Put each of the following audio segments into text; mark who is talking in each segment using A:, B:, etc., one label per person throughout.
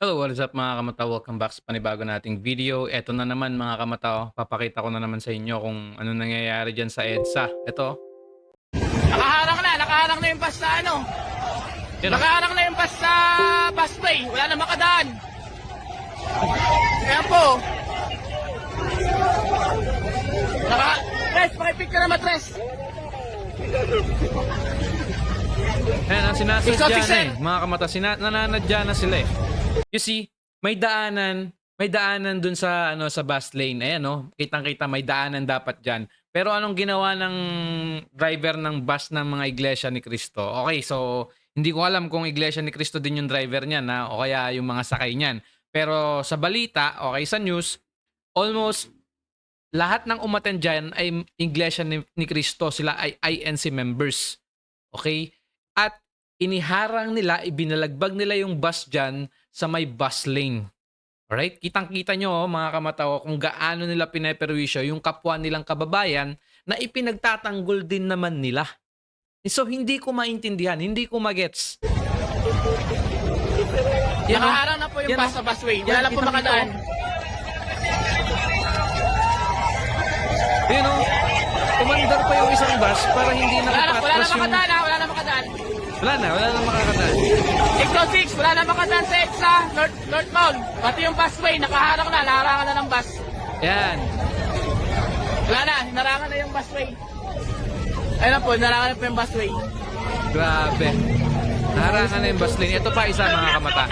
A: Hello, what is up mga kamata? Welcome back sa panibago nating video. Eto na naman mga kamata, papakita ko na naman sa inyo kung ano nangyayari dyan sa EDSA. Eto,
B: Nakaharang na yung bus sa ano.
A: yun o.
B: Nakaharang na yung bus sa busway. Wala na makadaan. Kaya po. Tres, pakipicture na matres.
A: Ayan, ang sinasadya
B: Exotic
A: na
B: sir.
A: mga kamata, nananadya na sila eh. You see, may daanan dun sa ano sa bus lane. Ayan no, kitang-kita may daanan dapat diyan. Pero anong ginawa ng driver ng bus ng mga Iglesia ni Cristo? Okay, so hindi ko alam kung Iglesia ni Cristo din yung driver niyan na o kaya yung mga sakay niyan. Pero sa balita, okay sa news, almost lahat ng umattend diyan ay Iglesia ni Cristo. Sila ay INC members. Okay? At iniharang nila, ibinalagbag nila yung bus diyan sa may bus lane. Alright? Kitang-kita nyo, mga kamatawa, kung gaano nila pineperwisyo yung kapwa nilang kababayan na ipinagtatanggol din naman nila. So, hindi ko maintindihan, hindi ko magets. Yan o.
B: Nakaharang na po yung
A: Yan
B: bus
A: o.
B: sa busway.
A: Yan,
B: Wala na po
A: kitang-kita
B: makadaan.
A: o. Yun o. Umandar pa yung isang bus para hindi
B: Wala na
A: nakapatras yung...
B: makadaan ha. Wala na makadaan.
A: Wala na makakadaan.
B: 606, wala na makadaan sa EDSA, northbound. Pati yung busway, nakaharang na. Naharangan na ng bus.
A: Yan.
B: Wala na, hinarangan na yung busway. Ayun na po, hinarangan na po yung busway.
A: Grabe. Naharangan na yung bus lane. Ito pa isa mga kamata.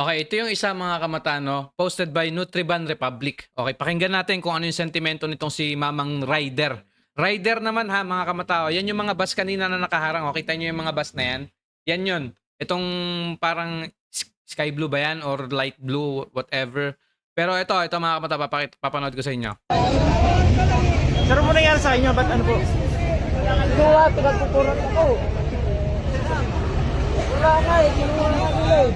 A: Okay, ito yung isa mga kamata, no? Posted by Nutriban Republic. Okay, pakinggan natin kung ano yung sentimento nitong si Mamang Rider. Rider naman ha, mga kamata. O, yan yung mga bus kanina na nakaharang. O, kita nyo yung mga bus na yan. Yan yun. Itong parang sky blue ba yan? Or light blue, whatever. Pero ito mga kamata, papanood ko sa inyo.
C: Sir, ano nangyari sa inyo? Ba't ano po?
D: Wala, pinagkukuran ako. Wala nga eh, kinuha nga nila eh.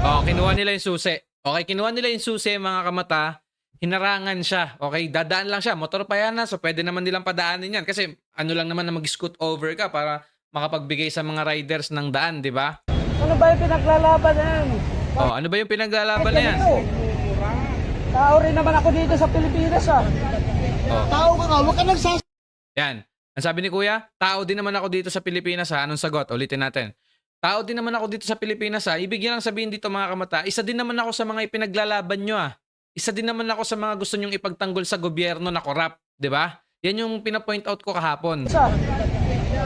A: Oh, kinuha nila yung susi. Okay, kinuha nila yung susi, mga kamata. Hinarangan siya. Okay, dadaan lang siya. Motor pa yan na. So, pwede naman nilang padaanin yan. Kasi, ano lang naman na mag-scoot over ka para makapagbigay sa mga riders ng daan, di ba?
D: Ano ba yung pinaglalaban na yan?
A: Oh, ano ba yung pinaglalaban na yan?
D: Ganito. Tao rin naman ako dito sa Pilipinas ah.
A: Oh,
D: Tao ka nga, huwag ka
A: yan. Ang sabi ni Kuya, tao din naman ako dito sa Pilipinas ha. Anong sagot? Ulitin natin. Tao din naman ako dito sa Pilipinas ha. Ibig lang sabihin dito mga kamata, isa din naman ako sa mga ipinaglalaban nyo ah. Isa din naman ako sa mga gusto nyong ipagtanggol sa gobyerno na corrupt. Di ba? Yan yung pinapoint out ko kahapon.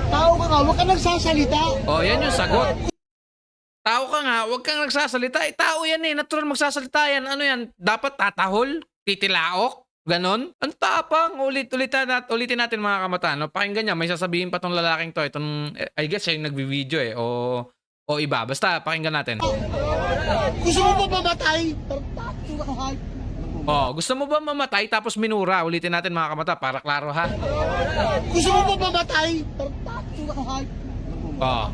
D: Tao ka nga, huwag ka nagsasalita.
A: Oh, yan yung sagot. Tao ka nga, huwag kang nagsasalita. Eh, tao yan eh. Natural magsasalita yan. Ano yan? Dapat tatahol? Titilaok? Ganon? Ang tapang. Ulitin natin mga kamata. No? Pakinggan niya. May sasabihin pa tong lalaking to. Itong, I guess siya yung nagbi-video eh. O iba. Basta pakinggan natin.
D: Gusto mo ba mamatay?
A: Oh, gusto mo ba mamatay tapos minura? Ulitin natin mga kamata para klaro ha.
D: Gusto mo ba mamatay?
A: Oh.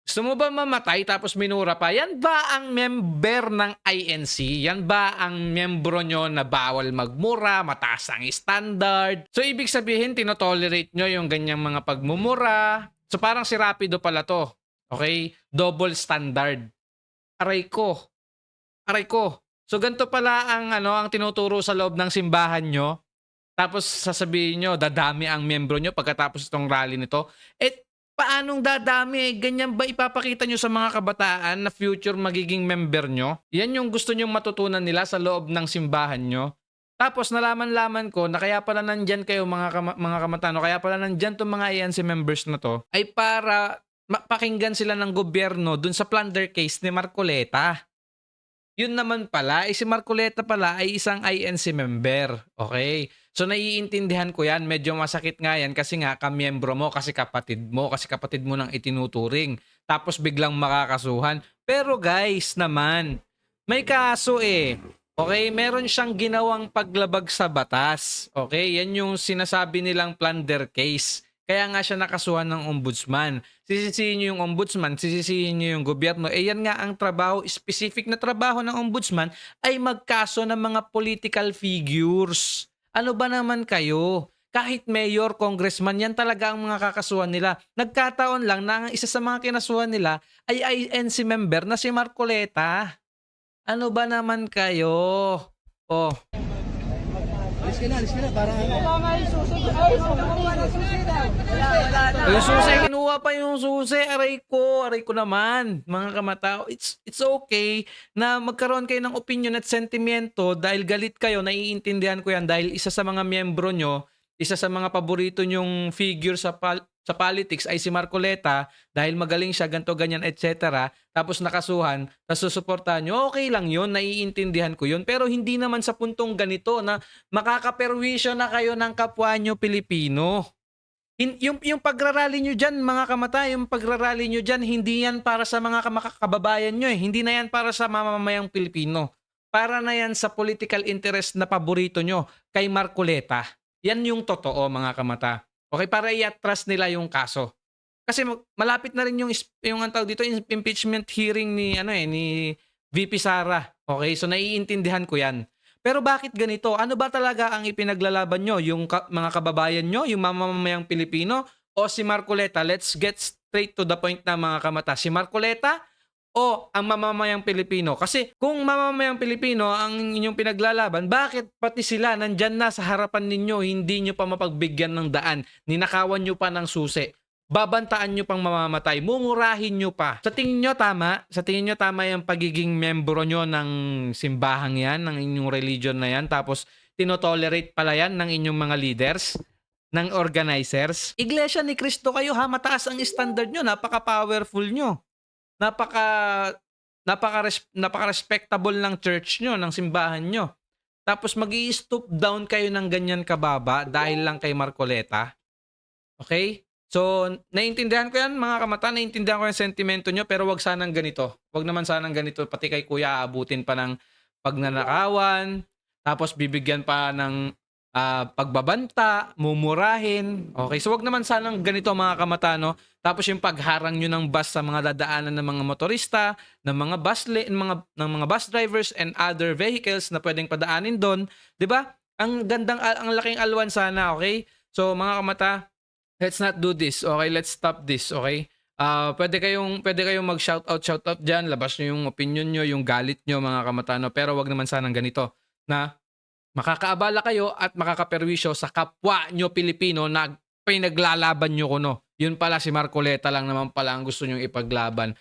A: Gusto mo ba mamatay tapos minura pa? Yan ba ang member ng INC? Yan ba ang membro nyo na bawal magmura, mataas ang standard? So, ibig sabihin, tinotolerate nyo yung ganyang mga pagmumura. So, parang si Rapido pala to. Okay? Double standard. Aray ko. Aray ko. So, ganito pala ang tinuturo sa loob ng simbahan nyo. Tapos, sasabihin nyo, dadami ang membro nyo pagkatapos itong rally nito. Paanong dadami? Ganyan ba ipapakita nyo sa mga kabataan na future magiging member nyo? Yan yung gusto nyong matutunan nila sa loob ng simbahan nyo. Tapos nalaman-laman ko na kaya pala nandyan kayo mga kamatano, kaya pala nandyan tong mga ANC members na to, ay para pakinggan sila ng gobyerno dun sa plunder case ni Marcoleta. Yun naman pala, si Marcoleta pala ay isang INC member. Okay? So naiintindihan ko yan, medyo masakit nga yan kasi nga kamiyembro mo, kasi kapatid mo nang itinuturing. Tapos biglang makakasuhan. Pero guys naman, may kaso eh. Okay, meron siyang ginawang paglabag sa batas. Okay, yan yung sinasabi nilang plunder case. Kaya nga siya nakasuhan ng ombudsman. Sisisihin niyo yung ombudsman, sisisihin niyo yung gobyerno. Eh yan nga ang trabaho, specific na trabaho ng ombudsman ay magkaso ng mga political figures. Ano ba naman kayo? Kahit mayor, congressman, yan talaga ang mga kakasuhan nila. Nagkataon lang na ang isa sa mga kinasuhan nila ay INC member na si Marcoleta. Ano ba naman kayo? Oh,
D: Wala nga yung susi. Ay, wala ng susi daw. Wala na.
A: yung susi, kinuha pa yung susi. Aray ko naman, mga kamatao. It's okay na magkaroon kayo ng opinion at sentimiento dahil galit kayo, naiintindihan ko yan dahil isa sa mga miyembro nyo, isa sa mga paborito nyong figure sa politics ay si Marcoleta dahil magaling siya, ganto ganyan, etc. Tapos nakasuhan, tapos susuportahan nyo, okay lang yun, naiintindihan ko yun. Pero hindi naman sa puntong ganito na makakaperwisyo na kayo ng kapwa nyo Pilipino. Yung pagrarally nyo dyan, mga kamata, yung pagrarally nyo dyan, hindi yan para sa mga kababayan nyo eh. Hindi na yan para sa mamamayang Pilipino. Para na yan sa political interest na paborito nyo kay Marcoleta. Yan yung totoo, mga kamata. Okay, para i-atras nila yung kaso. Kasi malapit na rin yung ang tawag dito, impeachment hearing ni VP Sara. Okay, so naiintindihan ko yan. Pero bakit ganito? Ano ba talaga ang ipinaglalaban nyo? Yung mga kababayan nyo? Yung mamamayang Pilipino? O si Marcoleta? Let's get straight to the point na, mga kamata. Si Marcoleta o ang mamamayang Pilipino? Kasi kung mamamayang Pilipino ang inyong pinaglalaban, bakit pati sila nandyan na sa harapan ninyo, hindi nyo pa mapagbigyan ng daan? Ninakawan nyo pa ng susi. Babantaan nyo pang mamamatay, mumurahin nyo pa. Sa tingin nyo tama? Sa tingin nyo tama yung pagiging membro nyo ng simbahang yan, ng inyong religion na yan, tapos tinotolerate pala yan ng inyong mga leaders, ng organizers? Iglesia ni Cristo kayo ha, mataas ang standard nyo, napaka-powerful nyo. Napaka-respectable ng church nyo, ng simbahan nyo. Tapos mag-i-stoop down kayo ng ganyan kababa dahil lang kay Marcoleta. Okay? So, naiintindihan ko yan, mga kamata, naiintindihan ko yung sentimento nyo, pero wag sanang ganito. Wag naman sanang ganito, pati kay kuya aabutin pa ng pagnanakawan, tapos bibigyan pa ng pagbabanta, mumurahin. Okay, so wag naman sanang ganito, mga kamata, no? Tapos yung pagharang nyo ng bus sa mga dadaanan ng mga motorista, ng mga ng mga bus drivers and other vehicles na pwedeng padaanin doon, 'di ba? Ang laking alwan sana, okay? So mga kamata, let's not do this. Okay, let's stop this, okay? Pwede kayong mag-shoutout diyan, labas niyo yung opinion niyo, yung galit niyo, mga kamata, no? Pero wag naman sanang ganito na makakaabala kayo at makakaperwisyo sa kapwa nyo Pilipino na pinaglalaban nyo kuno. Yun pala si Marcoleta lang naman pala ang gusto nyong ipaglaban.